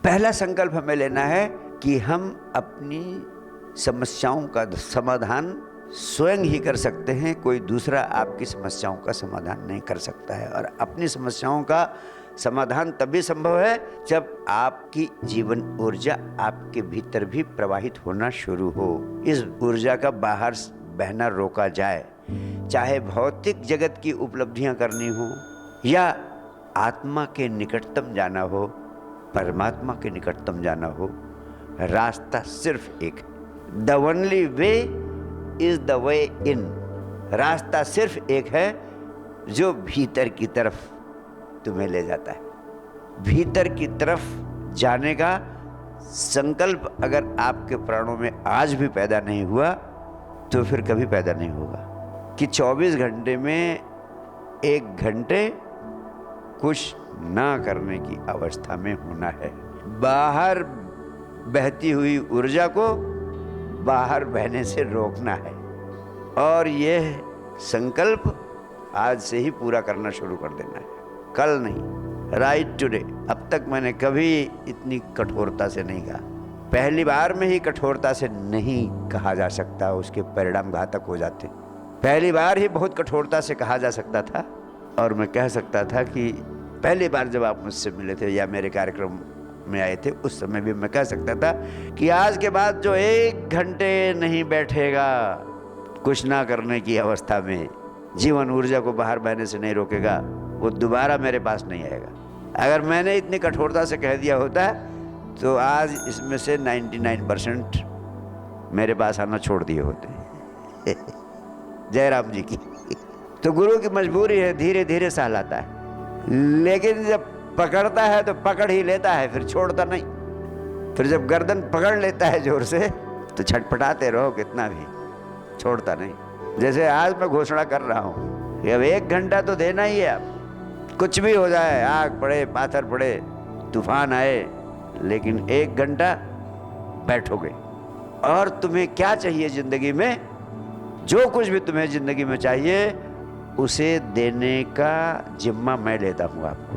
पहला संकल्प हमें लेना है कि हम अपनी समस्याओं का समाधान स्वयं ही कर सकते हैं। कोई दूसरा आपकी समस्याओं का समाधान नहीं कर सकता है। और अपनी समस्याओं का समाधान तभी संभव है जब आपकी जीवन ऊर्जा आपके भीतर भी प्रवाहित होना शुरू हो। इस ऊर्जा का बाहर बहना रोका जाए, चाहे भौतिक जगत की उपलब्धियां करनी हो या आत्मा के निकटतम जाना हो, परमात्मा के निकटतम जाना हो। रास्ता सिर्फ एक, the only way is the way in. रास्ता सिर्फ एक है जो भीतर की तरफ तुम्हें ले जाता है। भीतर की तरफ जाने का संकल्प अगर आपके प्राणों में आज भी पैदा नहीं हुआ तो फिर कभी पैदा नहीं होगा कि 24 घंटे में 1 घंटे कुछ ना करने की अवस्था में होना है। बाहर बहती हुई ऊर्जा को बाहर बहने से रोकना है। और यह संकल्प आज से ही पूरा करना शुरू कर देना है, कल नहीं, राइट टुडे। अब तक मैंने कभी इतनी कठोरता से नहीं कहा। पहली बार में ही कठोरता से नहीं कहा जा सकता, उसके परिणाम घातक हो जाते। पहली बार ही बहुत कठोरता से कहा जा सकता था और मैं कह सकता था कि पहली बार जब आप मुझसे मिले थे या मेरे कार्यक्रम में आए थे उस समय भी मैं कह सकता था कि आज के बाद जो 1 घंटे नहीं बैठेगा कुछ ना करने की अवस्था में, जीवन ऊर्जा को बाहर बहने से नहीं रोकेगा, वो दोबारा मेरे पास नहीं आएगा। अगर मैंने इतनी कठोरता से कह दिया होता तो आज इसमें से 99% मेरे पास आना छोड़ दिए होते। जय राम जी की। तो गुरु की मजबूरी है, धीरे धीरे सहलाता है, लेकिन जब पकड़ता है तो पकड़ ही लेता है, फिर छोड़ता नहीं। फिर जब गर्दन पकड़ लेता है जोर से तो छटपटाते रहो कितना भी, छोड़ता नहीं। जैसे आज मैं घोषणा कर रहा हूँ कि अब 1 घंटा तो देना ही है। अब कुछ भी हो जाए, आग पड़े, पाथर पड़े, तूफान आए, लेकिन 1 घंटा बैठोगे। और तुम्हें क्या चाहिए जिंदगी में, जो कुछ भी तुम्हें जिंदगी में चाहिए उसे देने का जिम्मा मैं लेता हूँ आपको।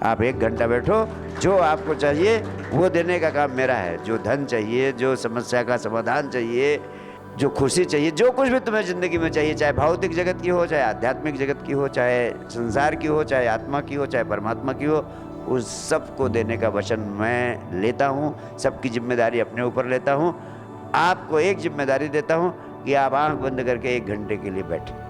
आप 1 घंटा बैठो, जो आपको चाहिए वो देने का काम मेरा है। जो धन चाहिए, जो समस्या का समाधान चाहिए, जो खुशी चाहिए, जो कुछ भी तुम्हें जिंदगी में चाहिए, चाहे भौतिक जगत की हो, चाहे आध्यात्मिक जगत की हो, चाहे संसार की हो, चाहे आत्मा की हो, चाहे परमात्मा की हो, उस सब को देने का वचन मैं लेता हूँ। सबकी जिम्मेदारी अपने ऊपर लेता हूँ। आपको एक जिम्मेदारी देता हूँ कि आप आंख बंद करके 1 घंटे के लिए बैठे।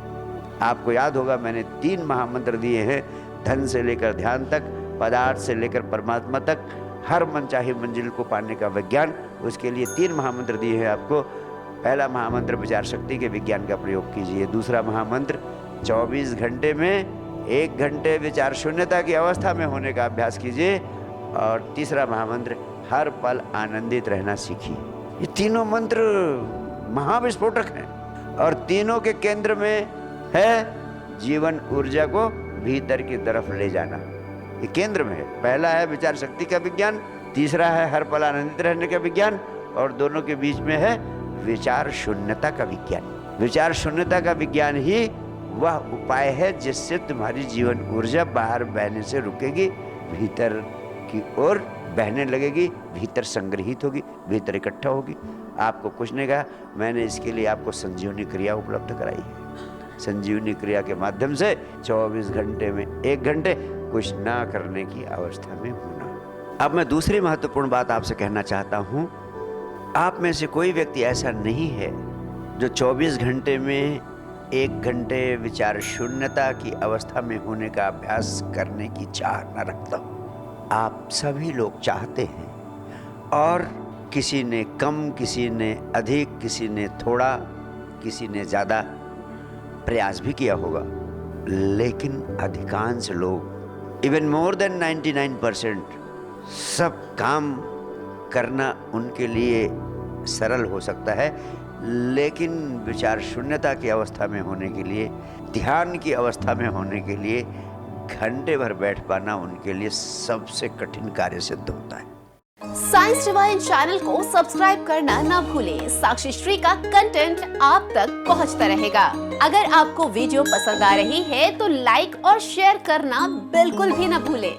आपको याद होगा मैंने 3 महामंत्र दिए हैं, धन से लेकर ध्यान तक, पदार्थ से लेकर परमात्मा तक, हर मनचाही मंजिल को पाने का विज्ञान। उसके लिए 3 महामंत्र दिए हैं आपको। पहला महामंत्र विचार शक्ति के विज्ञान का प्रयोग कीजिए। दूसरा महामंत्र 24 घंटे में 1 घंटे विचार शून्यता की अवस्था में होने का अभ्यास कीजिए। और तीसरा महामंत्र हर पल आनंदित रहना सीखिए। ये तीनों मंत्र महाविस्फोटक हैं और तीनों के केंद्र में है जीवन ऊर्जा को भीतर की तरफ ले जाना। ये केंद्र में है। पहला है विचार शक्ति का विज्ञान, तीसरा है हर पल आनंदित रहने का विज्ञान, और दोनों के बीच में है विचार शून्यता का विज्ञान। विचार शून्यता का विज्ञान ही वह उपाय है जिससे तुम्हारी जीवन ऊर्जा बाहर बहने से रुकेगी, भीतर की ओर बहने लगेगी, भीतर संग्रहित होगी, भीतर इकट्ठा होगी। आपको कुछ नहीं कहा, मैंने इसके लिए आपको संजीवनी क्रिया उपलब्ध कराई है। संजीवनी क्रिया के माध्यम से 24 घंटे में 1 घंटे कुछ ना करने की अवस्था में होना। अब मैं दूसरी महत्वपूर्ण बात आपसे कहना चाहता हूँ। आप में से कोई व्यक्ति ऐसा नहीं है जो 24 घंटे में 1 घंटे विचार शून्यता की अवस्था में होने का अभ्यास करने की चाह न रखता हो। आप सभी लोग चाहते हैं, और किसी ने कम, किसी ने अधिक, किसी ने थोड़ा, किसी ने ज़्यादा प्रयास भी किया होगा, लेकिन अधिकांश लोग, इवन मोर देन 99%, सब काम करना उनके लिए सरल हो सकता है, लेकिन विचार शून्यता की अवस्था में होने के लिए, ध्यान की अवस्था में होने के लिए घंटे भर बैठ पाना उनके लिए सबसे कठिन कार्य सिद्ध होता है। साइंस डिवाइन चैनल को सब्सक्राइब करना ना भूलें। साक्षी श्री का कंटेंट आप तक पहुंचता रहेगा। अगर आपको वीडियो पसंद आ रही है तो लाइक और शेयर करना बिल्कुल भी ना भूलें।